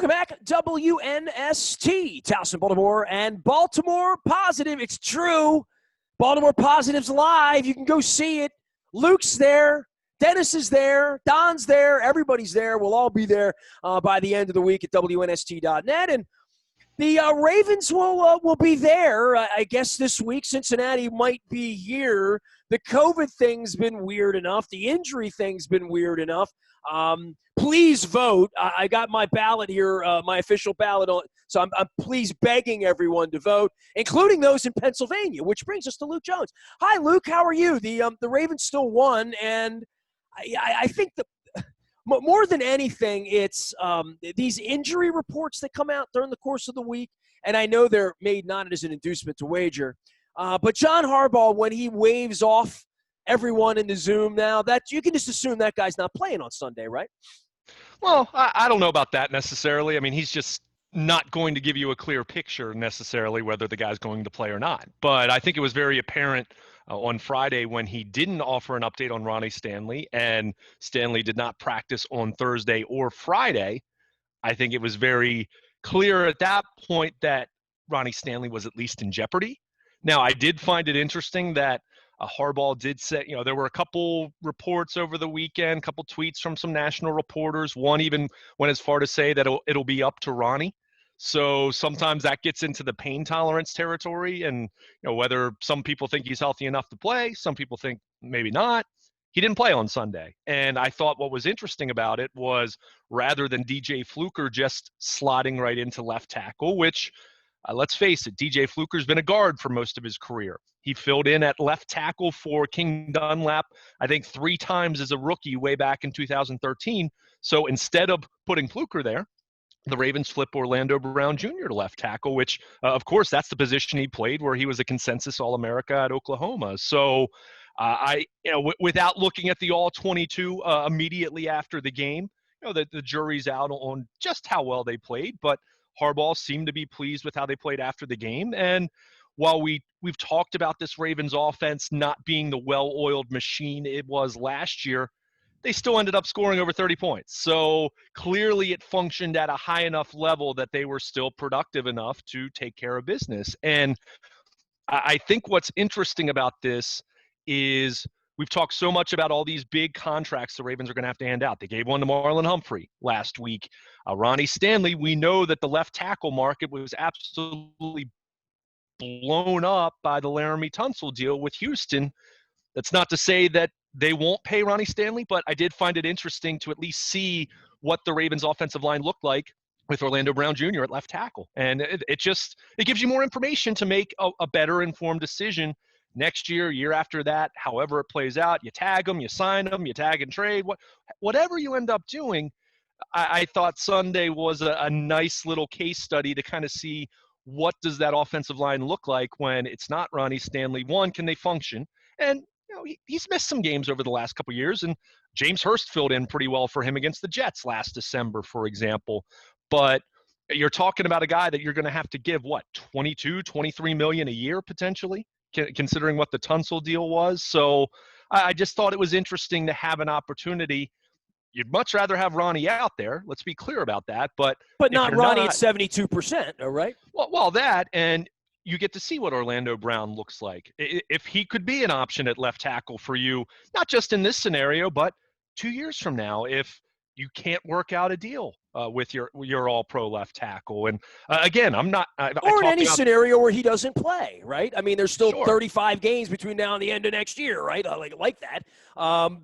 Welcome back, WNST, Towson, Baltimore, and Baltimore Positive. It's true. Baltimore Positive's live. You can go see it. Luke's there. Dennis is there. Don's there. Everybody's there. We'll all be there by the end of the week at WNST.net. And the Ravens will be there, I guess, this week. Cincinnati might be here. The COVID thing's been weird enough. The injury thing's been weird enough. Please vote. I got my ballot here, my official ballot on. So I'm please begging everyone to vote, including those in Pennsylvania, which brings us to Luke Jones. Hi, Luke. How are you? The Ravens still won, and I think more than anything, it's these injury reports that come out during the course of the week, and I know they're made not as an inducement to wager, but John Harbaugh, when he waves off everyone in the Zoom now, that you can just assume that guy's not playing on Sunday, right? Well, I don't know about that necessarily. I mean, he's just not going to give you a clear picture necessarily whether the guy's going to play or not. But I think it was very apparent on Friday when he didn't offer an update on Ronnie Stanley, and Stanley did not practice on Thursday or Friday. I think it was very clear at that point that Ronnie Stanley was at least in jeopardy. Now, I did find it interesting that Harbaugh did say, there were a couple reports over the weekend, a couple tweets from some national reporters. One even went as far to say that it'll be up to Ronnie. So sometimes that gets into the pain tolerance territory, and whether some people think he's healthy enough to play, some people think maybe not. He didn't play on Sunday. And I thought what was interesting about it was rather than DJ Fluker just slotting right into left tackle, which let's face it, DJ Fluker's been a guard for most of his career. He filled in at left tackle for King Dunlap, I think 3 times as a rookie way back in 2013. So instead of putting Fluker there, the Ravens flip Orlando Brown Jr. to left tackle, which, of course, that's the position he played where he was a consensus All-America at Oklahoma. So without looking at the All-22 immediately after the game, the jury's out on just how well they played, but Harbaugh seemed to be pleased with how they played after the game. And while we've talked about this Ravens offense not being the well-oiled machine it was last year, they still ended up scoring over 30 points. So clearly it functioned at a high enough level that they were still productive enough to take care of business. And I think what's interesting about this is we've talked so much about all these big contracts the Ravens are going to have to hand out. They gave one to Marlon Humphrey last week. Ronnie Stanley, we know that the left tackle market was absolutely blown up by the Laramie Tunsil deal with Houston. That's not to say that they won't pay Ronnie Stanley, but I did find it interesting to at least see what the Ravens offensive line looked like with Orlando Brown Jr. at left tackle. And it gives you more information to make a better informed decision next year after that, however it plays out. You tag them, you sign them, you tag and trade, whatever you end up doing. I thought Sunday was a nice little case study to kind of see what does that offensive line look like when it's not Ronnie Stanley. One, can they function? And he's missed some games over the last couple of years, and James Hurst filled in pretty well for him against the Jets last December, for example. But you're talking about a guy that you're going to have to give, what, $22, $23 million a year potentially, considering what the Tunsil deal was. So I just thought it was interesting to have an opportunity. You'd much rather have Ronnie out there. Let's be clear about that. But not Ronnie at 72%, all right? Well, that, and you get to see what Orlando Brown looks like. If he could be an option at left tackle for you, not just in this scenario, but 2 years from now, if you can't work out a deal with your all-pro left tackle. And again, I'm not – or in any scenario where he doesn't play, right? I mean, there's still Sure. 35 games between now and the end of next year, right? Like that,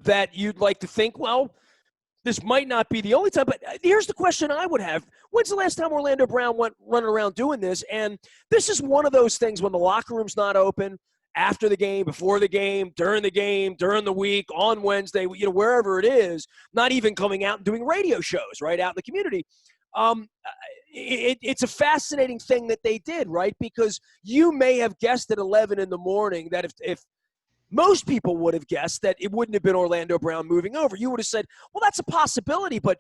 that you'd like to think, well, this might not be the only time. But here's the question I would have. When's the last time Orlando Brown went running around doing this? And this is one of those things when the locker room's not open, after the game, before the game, during the week, on Wednesday, wherever it is, not even coming out and doing radio shows, right, out in the community. It's a fascinating thing that they did, right? Because you may have guessed at 11 in the morning that if most people would have guessed that it wouldn't have been Orlando Brown moving over. You would have said, well, that's a possibility, but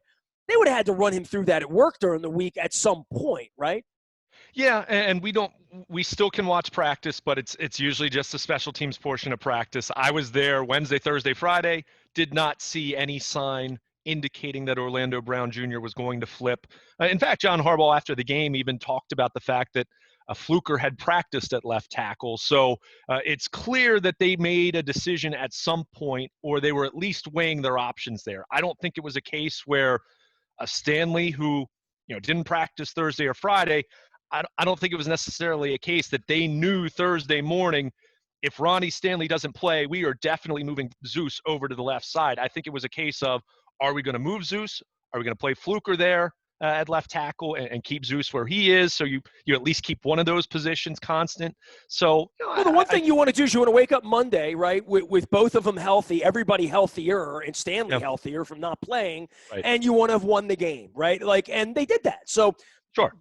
they would have had to run him through that at work during the week at some point, right? Yeah, and we still can watch practice, but it's usually just the special teams portion of practice. I was there Wednesday, Thursday, Friday, did not see any sign indicating that Orlando Brown Jr. was going to flip. In fact, John Harbaugh after the game even talked about the fact that Fluker had practiced at left tackle. So it's clear that they made a decision at some point, or they were at least weighing their options there. I don't think it was a case where Stanley, who didn't practice Thursday or Friday, I don't think it was necessarily a case that they knew Thursday morning, if Ronnie Stanley doesn't play, we are definitely moving Zeus over to the left side. I think it was a case of, are we going to move Zeus? Are we going to play Fluker there at left tackle and keep Zeus where he is? So you at least keep one of those positions constant. So well, the one thing you want to do is you want to wake up Monday, right, with both of them healthy, everybody healthier, and Stanley healthier from not playing, right. And you want to have won the game, right? And they did that. So, sure,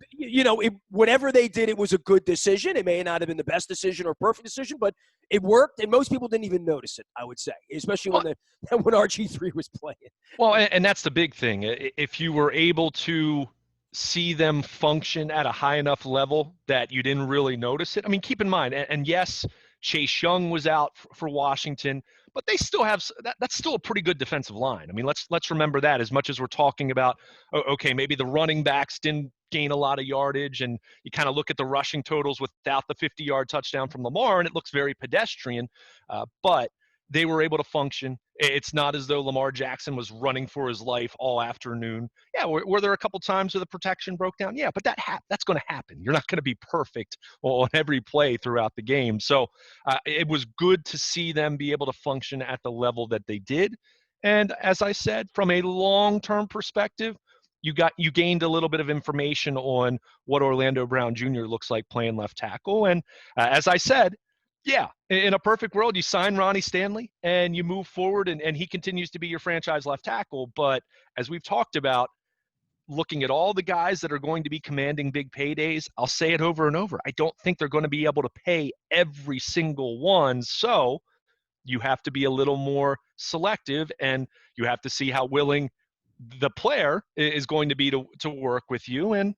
whatever they did, it was a good decision. It may not have been the best decision or perfect decision, but it worked, and most people didn't even notice it, I would say, especially when RG3 was playing. Well, and that's the big thing. If you were able to see them function at a high enough level that you didn't really notice it. I mean, keep in mind, and yes, Chase Young was out for Washington, but they still have that's still a pretty good defensive line. I mean, let's remember that, as much as we're talking about, okay, maybe the running backs didn't gain a lot of yardage, and you kind of look at the rushing totals without the 50-yard touchdown from Lamar, and it looks very pedestrian, but they were able to function. It's not as though Lamar Jackson was running for his life all afternoon. Yeah, were there a couple times where the protection broke down? Yeah, but that's going to happen. You're not going to be perfect on every play throughout the game. So it was good to see them be able to function at the level that they did. And as I said, from a long-term perspective, you gained a little bit of information on what Orlando Brown Jr. looks like playing left tackle. And as I said, yeah, in a perfect world, you sign Ronnie Stanley and you move forward, and he continues to be your franchise left tackle. But as we've talked about, looking at all the guys that are going to be commanding big paydays, I'll say it over and over, I don't think they're going to be able to pay every single one. So you have to be a little more selective, and you have to see how willing the player is going to be to work with you. And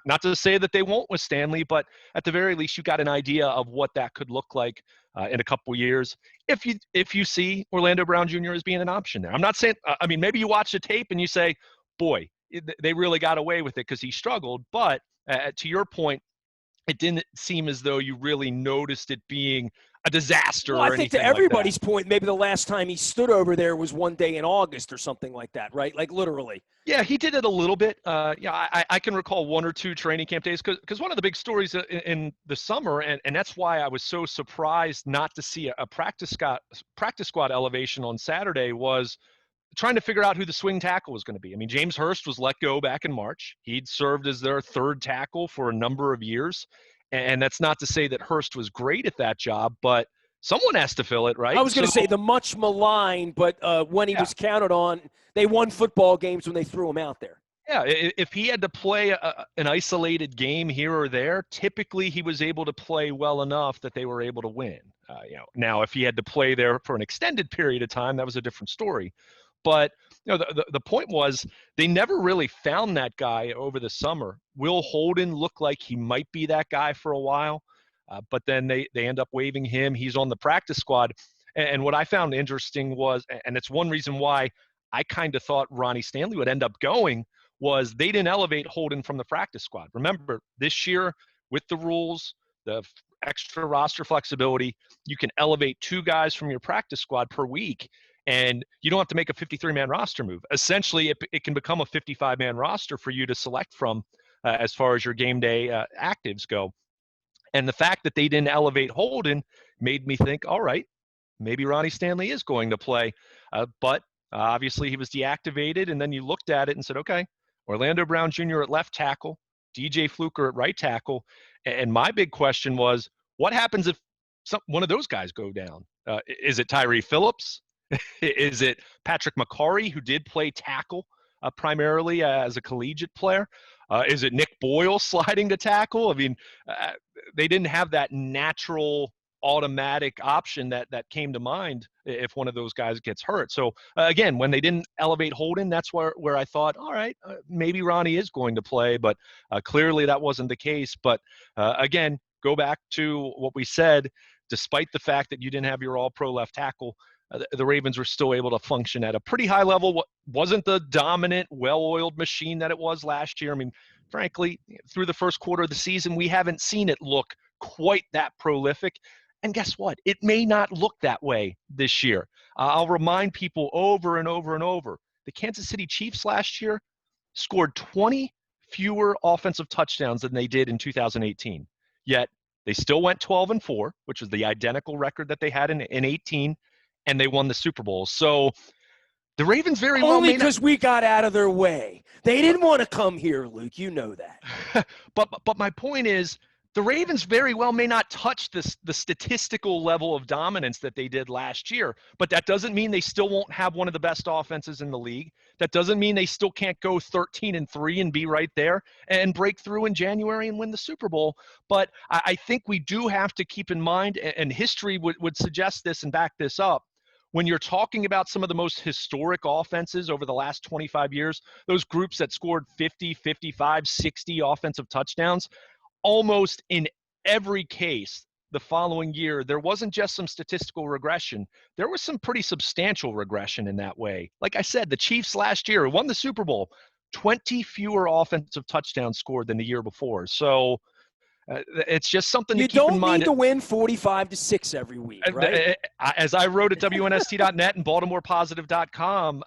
not to say that they won't with Stanley, but at the very least, you got an idea of what that could look like in a couple years if you see Orlando Brown Jr. as being an option there. I'm not saying, I mean, maybe you watch the tape and you say, boy, they really got away with it because he struggled. But to your point, it didn't seem as though you really noticed it being a disaster. Well, I think to everybody's point, maybe the last time he stood over there was one day in August or something like that, right? Like literally. Yeah, he did it a little bit. I can recall one or two training camp days because one of the big stories in the summer, and that's why I was so surprised not to see a practice squad elevation on Saturday, was trying to figure out who the swing tackle was going to be. I mean, James Hurst was let go back in March. He'd served as their third tackle for a number of years. And that's not to say that Hurst was great at that job, but someone has to fill it, right? I was going to say the much maligned, but when he was counted on, they won football games when they threw him out there. Yeah, if he had to play an isolated game here or there, typically he was able to play well enough that they were able to win. Now, if he had to play there for an extended period of time, that was a different story. But the point was they never really found that guy over the summer. Will Holden looked like he might be that guy for a while, but then they end up waiving him. He's on the practice squad. And what I found interesting was, and it's one reason why I kind of thought Ronnie Stanley would end up going, was they didn't elevate Holden from the practice squad. Remember, this year with the rules, the extra roster flexibility, you can elevate two guys from your practice squad per week. And you don't have to make a 53-man roster move. Essentially, it can become a 55-man roster for you to select from as far as your game day actives go. And the fact that they didn't elevate Holden made me think, all right, maybe Ronnie Stanley is going to play. But obviously he was deactivated. And then you looked at it and said, okay, Orlando Brown Jr. at left tackle, DJ Fluker at right tackle. And my big question was, what happens if one of those guys go down? Is it Tyree Phillips? Is it Patrick McCarry, who did play tackle primarily as a collegiate player? Is it Nick Boyle sliding to tackle? I mean, they didn't have that natural automatic option that came to mind if one of those guys gets hurt. So again, when they didn't elevate Holden, that's where I thought, all right, maybe Ronnie is going to play, but clearly that wasn't the case. But again, go back to what we said, despite the fact that you didn't have your all-pro left tackle, the Ravens were still able to function at a pretty high level. Wasn't the dominant, well-oiled machine that it was last year. I mean, frankly, through the first quarter of the season, we haven't seen it look quite that prolific. And guess what? It may not look that way this year. I'll remind people over and over and over, the Kansas City Chiefs last year scored 20 fewer offensive touchdowns than they did in 2018. Yet they still went 12-4, which was the identical record that they had in 18, and they won the Super Bowl. So the Ravens very well only because we got out of their way. They didn't want to come here, Luke. You know that. but my point is, the Ravens very well may not touch the statistical level of dominance that they did last year, but that doesn't mean they still won't have one of the best offenses in the league. That doesn't mean they still can't go 13-3 and be right there and break through in January and win the Super Bowl. But I think we do have to keep in mind, and history would suggest this and back this up, when you're talking about some of the most historic offenses over the last 25 years, those groups that scored 50, 55, 60 offensive touchdowns, almost in every case the following year, there wasn't just some statistical regression. There was some pretty substantial regression in that way. Like I said, the Chiefs last year won the Super Bowl, 20 fewer offensive touchdowns scored than the year before. So it's just something to keep in mind. You don't need to win 45-6 every week, right? As I wrote at WNST.net and BaltimorePositive.com,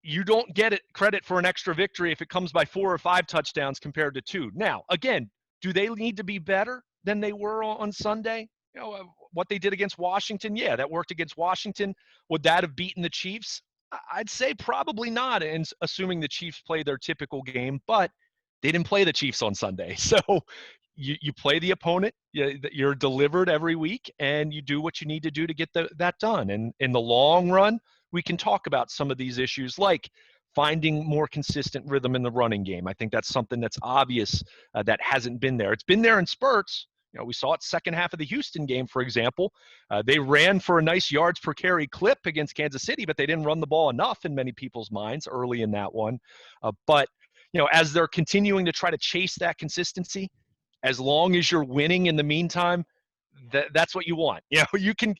you don't get credit for an extra victory if it comes by 4 or 5 touchdowns compared to 2. Now, again, do they need to be better than they were on Sunday? You know, what they did against Washington, yeah, that worked against Washington. Would that have beaten the Chiefs? I'd say probably not, and assuming the Chiefs play their typical game, but they didn't play the Chiefs on Sunday. So you play the opponent, you're delivered every week, and you do what you need to do to get that done. And in the long run, we can talk about some of these issues like finding more consistent rhythm in the running game. I think that's something that's obvious that hasn't been there. It's been there in spurts. You know, we saw it second half of the Houston game, for example. They ran for a nice yards per carry clip against Kansas City, but they didn't run the ball enough in many people's minds early in that one. But, you know, as they're continuing to try to chase that consistency, as long as you're winning in the meantime, that's what you want. You know, you can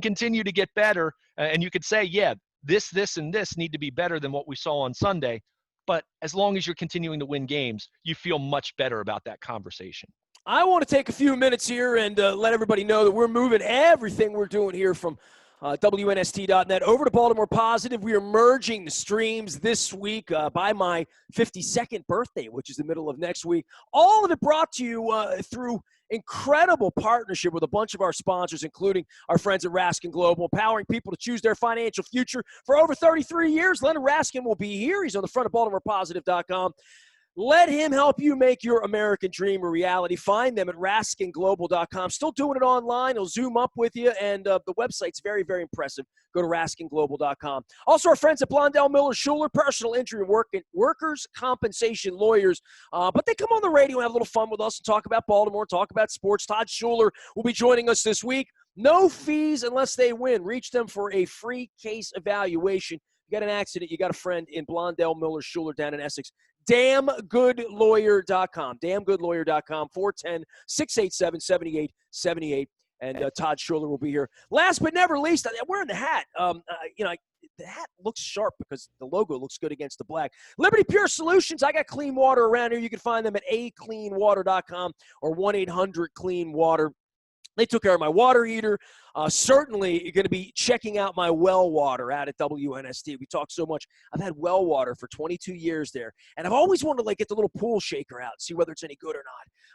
continue to get better, and you could say, yeah, this, and this need to be better than what we saw on Sunday. But as long as you're continuing to win games, you feel much better about that conversation. I want to take a few minutes here and let everybody know that we're moving everything we're doing here from WNST.net over to Baltimore Positive. We are merging the streams this week by my 52nd birthday, which is the middle of next week. All of it brought to you through incredible partnership with a bunch of our sponsors, including our friends at Raskin Global, empowering people to choose their financial future for over 33 years. Leonard Raskin will be here. He's on the front of BaltimorePositive.com. Let him help you make your American dream a reality. Find them at RaskinGlobal.com. Still doing it online. He'll Zoom up with you, and the website's very, very impressive. Go to RaskinGlobal.com. Also, our friends at Blondell Miller Schuler, personal injury and workers' compensation lawyers. But they come on the radio and have a little fun with us and talk about Baltimore, talk about sports. Todd Schuler will be joining us this week. No fees unless they win. Reach them for a free case evaluation. You got an accident, you got a friend in Blondell Miller Schuler down in Essex. DamnGoodLawyer.com. DamnGoodLawyer.com. 410-687-7878. And Todd Schuler will be here. Last but never least, wearing the hat. The hat looks sharp because the logo looks good against the black. Liberty Pure Solutions. I got clean water around here. You can find them at acleanwater.com or 1-800-CLEAN-WATER. They took care of my water heater. Certainly, you're going to be checking out my well water out at WNST. We talk so much. I've had well water for 22 years there, and I've always wanted to get the little pool shaker out and see whether it's any good or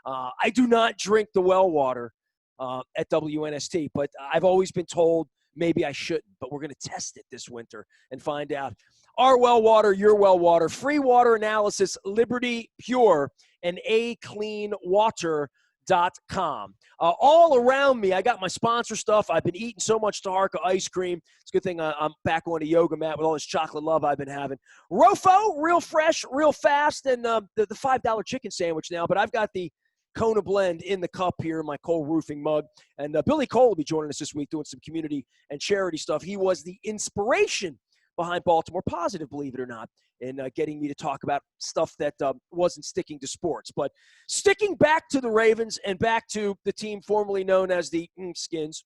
not. I do not drink the well water at WNST, but I've always been told maybe I shouldn't. But we're going to test it this winter and find out. Our well water, your well water, free water analysis, Liberty Pure, and acleanwater.com. All around me, I got my sponsor stuff. I've been eating so much Taharka ice cream. It's a good thing I'm back on the yoga mat with all this chocolate love I've been having. Rofo, real fresh, real fast, and the $5 chicken sandwich now. But I've got the Kona blend in the cup here, my Cole Roofing mug. And Billy Cole will be joining us this week doing some community and charity stuff. He was the inspiration behind Baltimore Positive, believe it or not, in getting me to talk about stuff that wasn't sticking to sports. But sticking back to the Ravens and back to the team formerly known as the Skins,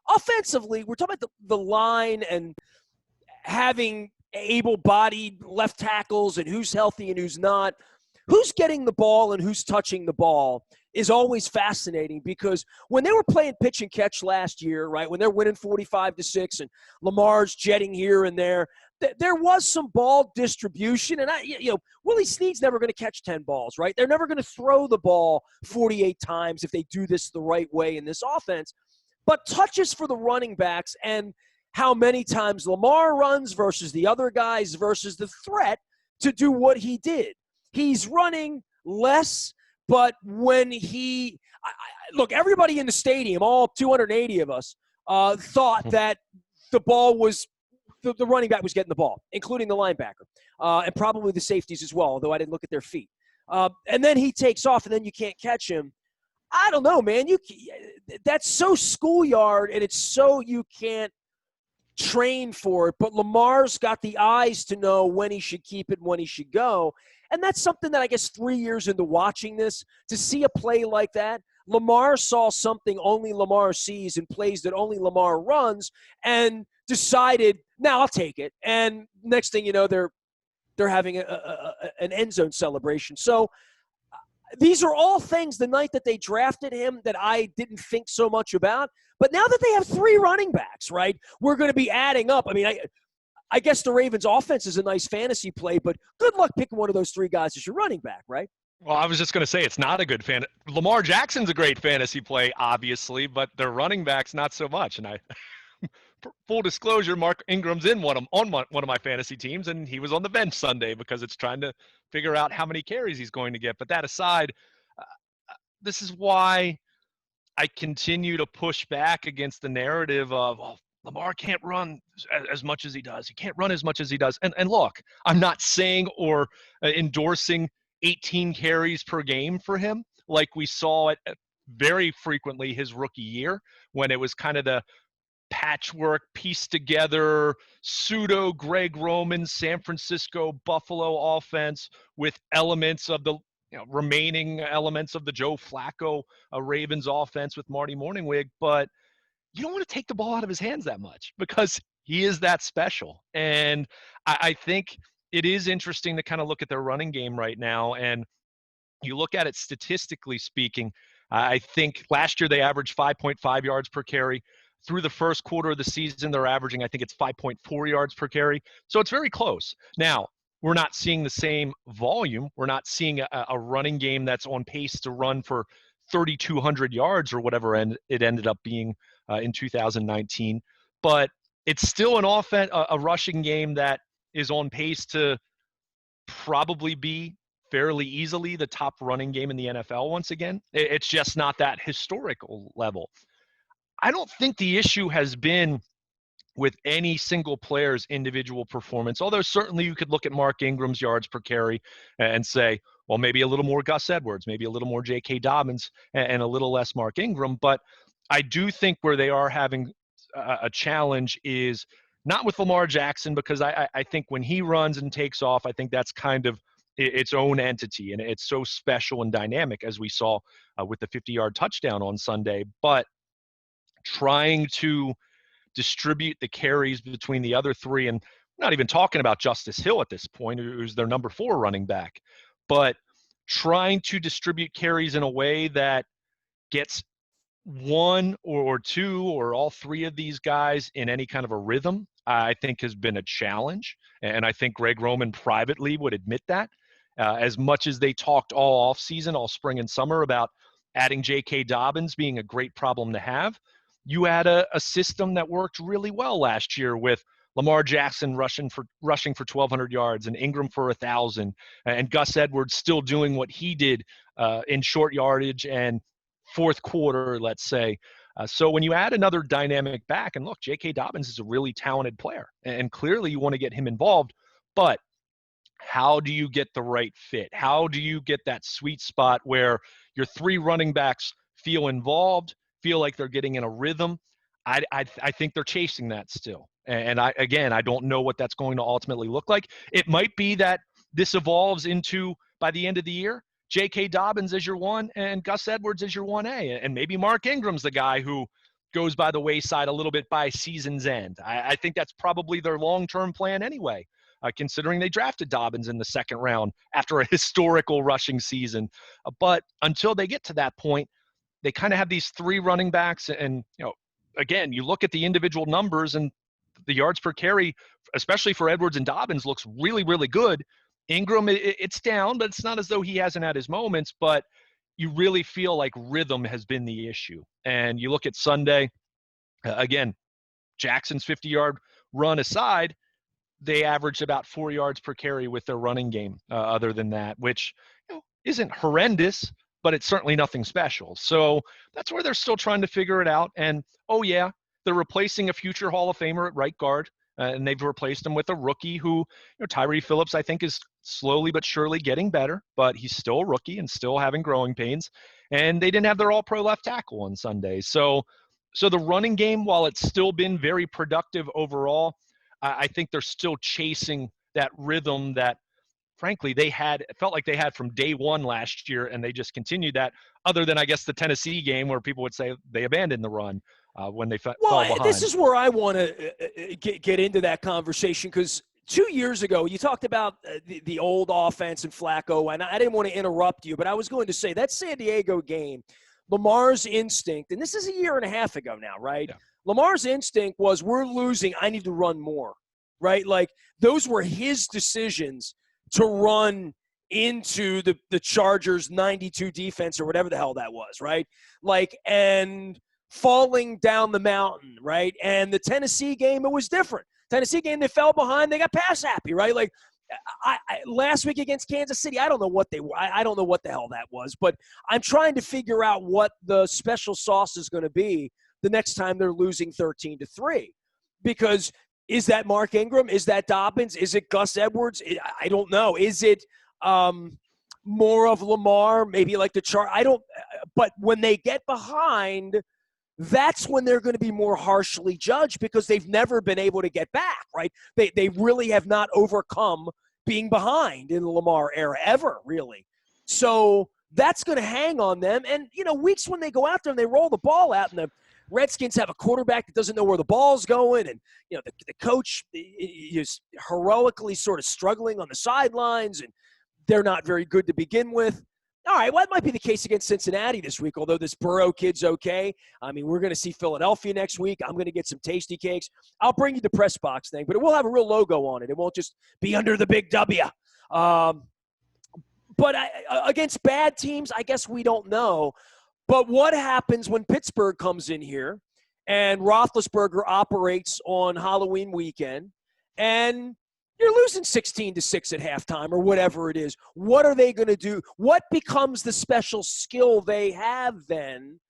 offensively, we're talking about the line and having able-bodied left tackles and who's healthy and who's not. Who's getting the ball and who's touching the ball is always fascinating, because when they were playing pitch and catch last year, right, when they're winning 45-6 and Lamar's jetting here and there, there was some ball distribution. And, Willie Snead's never going to catch 10 balls, right? They're never going to throw the ball 48 times if they do this the right way in this offense. But touches for the running backs and how many times Lamar runs versus the other guys versus the threat to do what he did. He's running less, but when look, everybody in the stadium, all 280 of us, thought that the ball was the running back was getting the ball, including the linebacker, and probably the safeties as well, although I didn't look at their feet. And then he takes off, and then you can't catch him. I don't know, man. That's so schoolyard, and it's so you can't train for it. But Lamar's got the eyes to know when he should keep it and when he should go. And that's something that I guess 3 years into watching this, to see a play like that, Lamar saw something only Lamar sees and plays that only Lamar runs, and decided, now I'll take it. And next thing you know, they're having an end zone celebration. So these are all things the night that they drafted him that I didn't think so much about. But now that they have 3 running backs, right, we're going to be adding up. I mean, I guess the Ravens' offense is a nice fantasy play, but good luck picking one of those 3 guys as your running back, right? Well, I was just going to say it's not a good Lamar Jackson's a great fantasy play, obviously, but their running backs not so much. And full disclosure, Mark Ingram's on one of my fantasy teams, and he was on the bench Sunday because it's trying to figure out how many carries he's going to get. But that aside, this is why I continue to push back against the narrative of, Lamar can't run as much as he does. He can't run as much as he does. And look, I'm not saying or endorsing 18 carries per game for him like we saw it very frequently his rookie year, when it was kind of the patchwork, pieced together, pseudo Greg Roman, San Francisco, Buffalo offense with elements of the remaining elements of the Joe Flacco Ravens offense with Marty Morningwig. But you don't want to take the ball out of his hands that much, because he is that special. And I think it is interesting to kind of look at their running game right now. And you look at it statistically speaking, I think last year they averaged 5.5 yards per carry. Through the first quarter of the season, they're averaging, I think it's 5.4 yards per carry. So it's very close. Now, we're not seeing the same volume. We're not seeing a running game that's on pace to run for 3,200 yards or whatever it ended up being in 2019. But it's still a rushing game that is on pace to probably be fairly easily the top running game in the NFL once again. It's just not that historical level. I don't think the issue has been with any single player's individual performance, although certainly you could look at Mark Ingram's yards per carry and say, well, maybe a little more Gus Edwards, maybe a little more J.K. Dobbins, and a little less Mark Ingram. But I do think where they are having a challenge is not with Lamar Jackson, because I think when he runs and takes off, I think that's kind of its own entity, and it's so special and dynamic, as we saw with the 50-yard touchdown on Sunday. But trying to distribute the carries between the other 3, and I'm not even talking about Justice Hill at this point, who's their number 4 running back, but trying to distribute carries in a way that gets 1 or 2 or all 3 of these guys in any kind of a rhythm, I think has been a challenge. And I think Greg Roman privately would admit that. As much as they talked all offseason, all spring and summer about adding J.K. Dobbins being a great problem to have, you had a system that worked really well last year with Lamar Jackson rushing for 1,200 yards and Ingram for 1,000, and Gus Edwards still doing what he did in short yardage and fourth quarter, let's say. So when you add another dynamic back, and look, J.K. Dobbins is a really talented player, and clearly you want to get him involved, but how do you get the right fit? How do you get that sweet spot where your 3 running backs feel involved, feel like they're getting in a rhythm? I think they're chasing that still. And I don't know what that's going to ultimately look like. It might be that this evolves into, by the end of the year, J.K. Dobbins is your 1 and Gus Edwards is your 1A. And maybe Mark Ingram's the guy who goes by the wayside a little bit by season's end. I think that's probably their long-term plan anyway, considering they drafted Dobbins in the second round after a historical rushing season. But until they get to that point, they kind of have these three running backs. And, again, you look at the individual numbers and the yards per carry, especially for Edwards and Dobbins, looks really, really good. Ingram, it's down, but it's not as though he hasn't had his moments, but you really feel like rhythm has been the issue. And you look at Sunday, again, Jackson's 50-yard run aside, they averaged about 4 yards per carry with their running game, other than that, which isn't horrendous, but it's certainly nothing special. So that's where they're still trying to figure it out. And, oh, yeah, they're replacing a future Hall of Famer at right guard, and they've replaced him with a rookie who, Tyree Phillips, I think, is slowly but surely getting better, but he's still a rookie and still having growing pains. And they didn't have their all-pro left tackle on Sunday. So the running game, while it's still been very productive overall, I think they're still chasing that rhythm that, frankly, it felt like they had from day one last year, and they just continued that, other than, I guess, the Tennessee game where people would say they abandoned the run when they fell behind. This is where I want to get into that conversation, because 2 years ago, you talked about the old offense and Flacco, and I didn't want to interrupt you, but I was going to say that San Diego game, Lamar's instinct, and this is a year and a half ago now, right? Yeah. Lamar's instinct was, we're losing, I need to run more, right? Like, those were his decisions to run into the Chargers 92 defense or whatever the hell that was, right? Like, and falling down the mountain, right? And the Tennessee game, it was different. Tennessee game, they fell behind, they got pass happy, right? Like, I last week against Kansas City, I don't know what they were. I don't know what the hell that was, but I'm trying to figure out what the special sauce is going to be the next time they're losing 13-3. Because is that Mark Ingram? Is that Dobbins? Is it Gus Edwards? I don't know. Is it more of Lamar? Maybe like the chart. But when they get behind, that's when they're going to be more harshly judged, because they've never been able to get back, right? They really have not overcome being behind in the Lamar era ever, really. So that's going to hang on them. And, weeks when they go out there and they roll the ball out, and the Redskins have a quarterback that doesn't know where the ball's going, and, the coach is heroically sort of struggling on the sidelines, and they're not very good to begin with. All right, well, that might be the case against Cincinnati this week, although this Burrow kid's okay. I mean, we're going to see Philadelphia next week. I'm going to get some tasty cakes. I'll bring you the press box thing, but it will have a real logo on it. It won't just be under the big W. But against bad teams, I guess we don't know. But what happens when Pittsburgh comes in here and Roethlisberger operates on Halloween weekend and you're losing 16-6 at halftime or whatever it is? What are they going to do? What becomes the special skill they have then?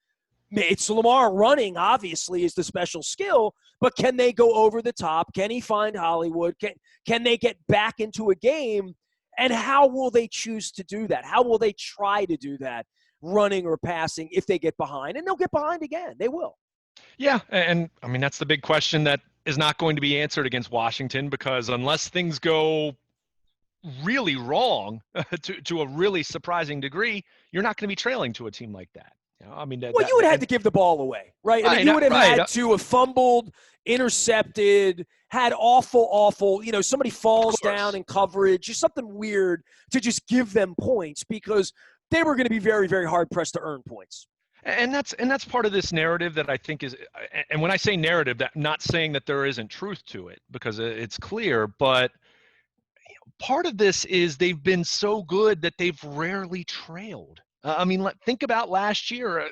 It's Lamar running, obviously, is the special skill, but can they go over the top? Can he find Hollywood? Can they get back into a game? And how will they choose to do that? How will they try to do that, running or passing, if they get behind? And they'll get behind again. They will. Yeah, and I mean, that's the big question that is not going to be answered against Washington, because unless things go really wrong to a really surprising degree, you're not going to be trailing to a team like that. I mean, you would have had to give the ball away, right? I mean, you would have had to have fumbled, intercepted, had awful, somebody falls down in coverage, just something weird to just give them points, because they were going to be very, very hard pressed to earn points. And that's part of this narrative that I think is, and when I say narrative, that not saying that there isn't truth to it, because it's clear, but part of this is they've been so good that they've rarely trailed. I mean, think about last year.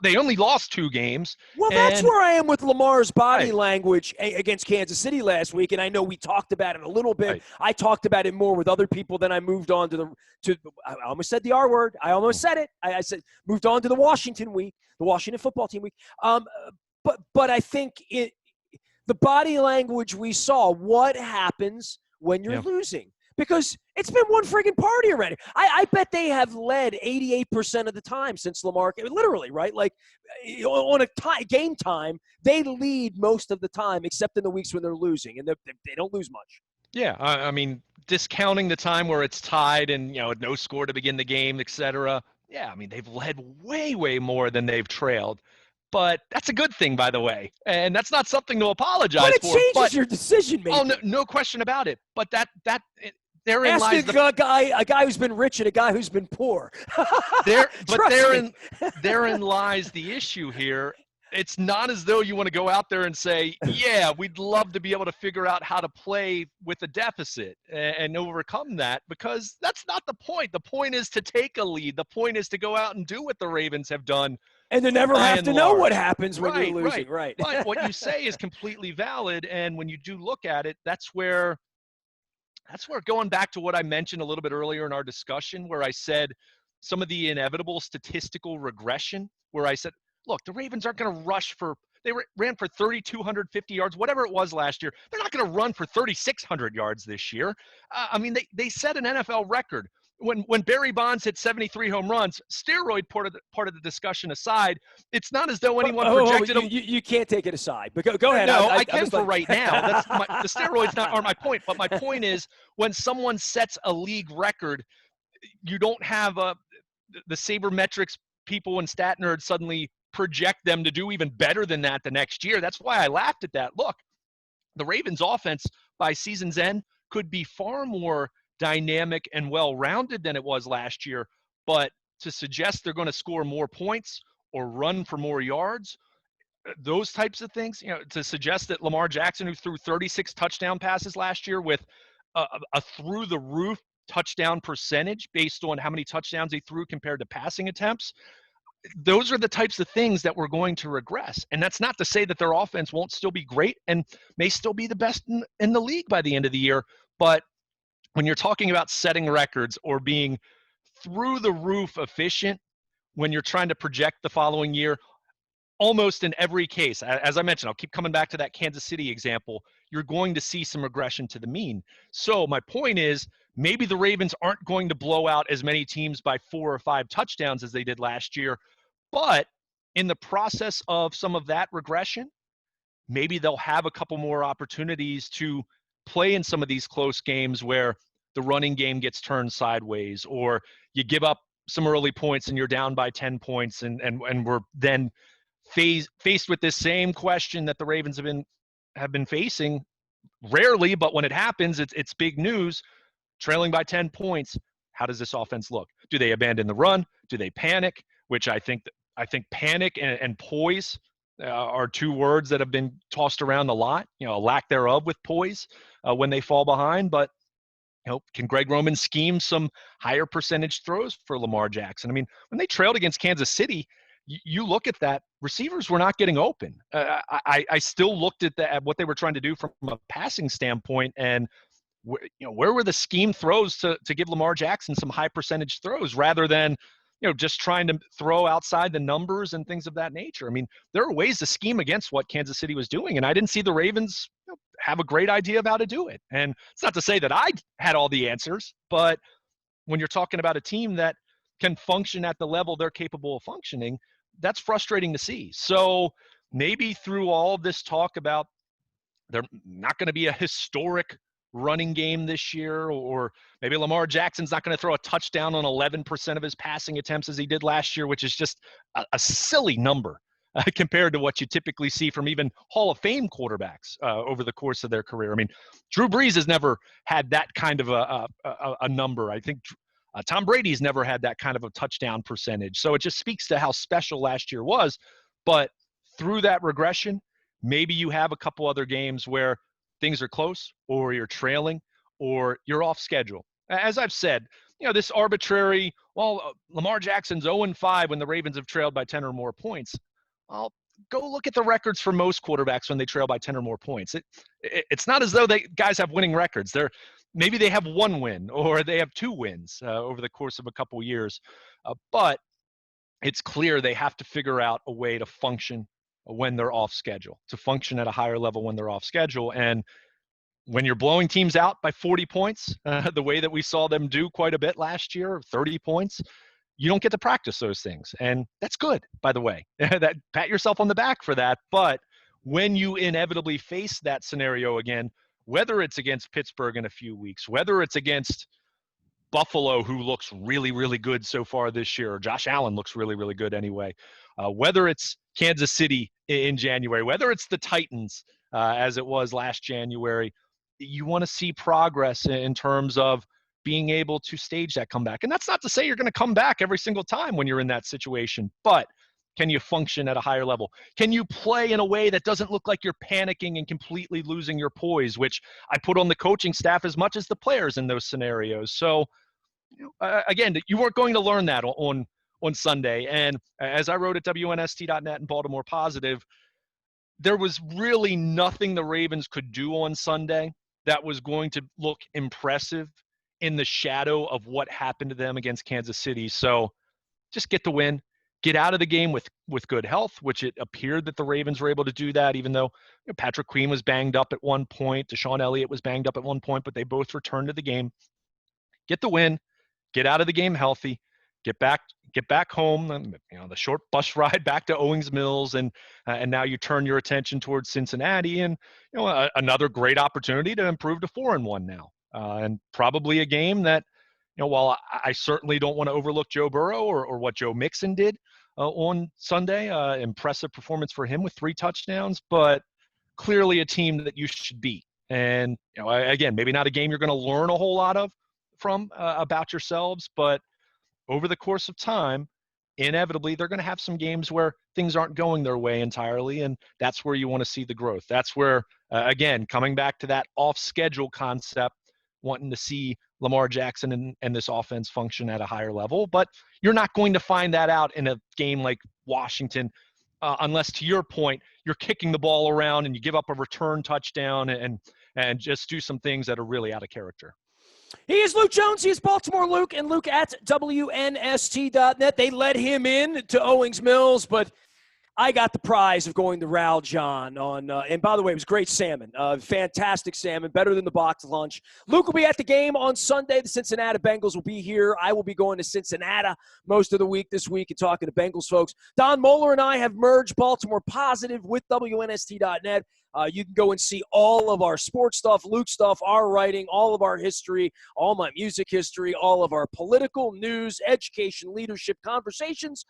They only lost 2 games. Well, that's where I am with Lamar's body language against Kansas City last week, and I know we talked about it a little bit. Right. I talked about it more with other people. Then I moved on to I almost said the R word. I almost said it. I said moved on to the Washington week, the Washington football team week. But I think the body language we saw. What happens when you're losing? Because it's been one friggin' party already. I bet they have led 88% of the time since Lamar, literally, right? Like, on game time, they lead most of the time, except in the weeks when they're losing, and they don't lose much. Yeah, I mean, discounting the time where it's tied and, no score to begin the game, et cetera. Yeah, I mean, they've led way, way more than they've trailed. but that's a good thing, by the way. And that's not something to But apologize it for. changes your decision Oh, making. no question about it. But therein Ask lies a guy who's been rich and a guy who's been poor. Trust me. Therein lies the issue here. It's not as though you want to go out there and say, yeah, we'd love to be able to figure out how to play with a deficit and overcome that, because that's not the point. The point is to take a lead. The point is to go out and do what the Ravens have done And to never by have and to know what large. happens when you're losing, right? But what you say is completely valid, and when you do look at it, that's where going back to what I mentioned a little bit earlier in our discussion, where I said some of the inevitable statistical regression, where I said, look, the Ravens aren't going to rush for, ran for 3,250 yards, whatever it was last year. They're not going to run for 3,600 yards this year. I mean, they set an NFL record. When Barry Bonds hit 73 home runs, steroid part of the discussion aside, it's not as though anyone projected him. You can't take it aside. But go ahead. No, I can for right now. The steroids aren't my point. But my point is, when someone sets a league record, you don't have the sabermetrics people and stat nerds suddenly project them to do even better than that the next year. That's why I laughed at that. Look, the Ravens offense by season's end could be far more dynamic and well-rounded than it was last year, but to suggest they're going to score more points or run for more yards, those types of things, to suggest that Lamar Jackson, who threw 36 touchdown passes last year with a through-the-roof touchdown percentage based on how many touchdowns he threw compared to passing attempts, those are the types of things that we're going to regress. And that's not to say that their offense won't still be great and may still be the best in the league by the end of the year. But when you're talking about setting records or being through the roof efficient, when you're trying to project the following year, almost in every case, as I mentioned, I'll keep coming back to that Kansas City example, you're going to see some regression to the mean. So my point is, maybe the Ravens aren't going to blow out as many teams by 4 or 5 touchdowns as they did last year, but in the process of some of that regression, maybe they'll have a couple more opportunities to play in some of these close games where the running game gets turned sideways, or you give up some early points and you're down by 10 points, and we're then faced with this same question that the Ravens have been facing rarely, but when it happens, it's big news. Trailing by 10 points, how does this offense look? Do they abandon the run? Do they panic? Which I think panic and poise are 2 words that have been tossed around a lot. A lack thereof with poise when they fall behind. But can Greg Roman scheme some higher percentage throws for Lamar Jackson? I mean, when they trailed against Kansas City, you look at that, receivers were not getting open. I still looked at what they were trying to do from a passing standpoint, and where were the scheme throws to give Lamar Jackson some high percentage throws rather than just trying to throw outside the numbers and things of that nature. I mean, there are ways to scheme against what Kansas City was doing, and I didn't see the Ravens have a great idea of how to do it. And it's not to say that I had all the answers, but when you're talking about a team that can function at the level they're capable of functioning, that's frustrating to see. So maybe through all of this talk about they're not going to be a historic running game this year, or maybe Lamar Jackson's not going to throw a touchdown on 11% of his passing attempts as he did last year, which is just a silly number compared to what you typically see from even Hall of Fame quarterbacks over the course of their career. I mean, Drew Brees has never had that kind of a number. I think Tom Brady's never had that kind of a touchdown percentage. So it just speaks to how special last year was. But through that regression, maybe you have a couple other games where things are close, or you're trailing, or you're off schedule. As I've said, this arbitrary, Lamar Jackson's 0-5 when the Ravens have trailed by 10 or more points. Well, go look at the records for most quarterbacks when they trail by 10 or more points. It's not as though guys have winning records. Maybe they have 1 win or they have 2 wins over the course of a couple of years. But it's clear they have to figure out a way to function when they're off schedule, to function at a higher level when they're off schedule. And when you're blowing teams out by 40 points, the way that we saw them do quite a bit last year, 30 points, you don't get to practice those things. And that's good, by the way. Pat yourself on the back for that. But when you inevitably face that scenario again, whether it's against Pittsburgh in a few weeks, whether it's against Buffalo, who looks really, really good so far this year, or Josh Allen looks really, really good anyway. Whether it's Kansas City in January, whether it's the Titans as it was last January, you want to see progress in terms of being able to stage that comeback. And that's not to say you're going to come back every single time when you're in that situation, but can you function at a higher level? Can you play in a way that doesn't look like you're panicking and completely losing your poise, which I put on the coaching staff as much as the players in those scenarios. So again, you weren't going to learn that on Sunday. And as I wrote at WNST.net and Baltimore Positive, there was really nothing the Ravens could do on Sunday that was going to look impressive in the shadow of what happened to them against Kansas City. So just get the win, get out of the game with good health, which it appeared that the Ravens were able to do that, even though Patrick Queen was banged up at one point, Deshaun Elliott was banged up at one point, but they both returned to the game. Get the win, get out of the game healthy, get back home. The short bus ride back to Owings Mills, and now you turn your attention towards Cincinnati, and another great opportunity to improve to 4-1 now, and probably a game that, while I certainly don't want to overlook Joe Burrow or what Joe Mixon did on Sunday, impressive performance for him with 3 touchdowns, but clearly a team that you should beat. And again, maybe not a game you're going to learn a whole lot from about yourselves, but over the course of time, inevitably they're going to have some games where things aren't going their way entirely, and that's where you want to see the growth. That's where, again, coming back to that off-schedule concept, wanting to see Lamar Jackson and this offense function at a higher level. But you're not going to find that out in a game like Washington unless, to your point, you're kicking the ball around and you give up a return touchdown and just do some things that are really out of character. He is Luke Jones. He is Baltimore Luke, and Luke at WNST.net. They let him in to Owings Mills, but I got the prize of going to Raul John on, and by the way, it was great salmon, fantastic salmon, better than the box lunch. Luke will be at the game on Sunday. The Cincinnati Bengals will be here. I will be going to Cincinnati most of the week this week and talking to Bengals folks. Don Moeller and I have merged Baltimore Positive with WNST.net. You can go and see all of our sports stuff, Luke stuff, our writing, all of our history, all my music history, all of our political news, education, leadership, conversations,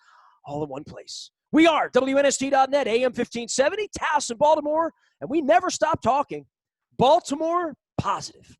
all in one place. We are WNST.net, AM 1570, Taos in Baltimore, and we never stop talking. Baltimore Positive.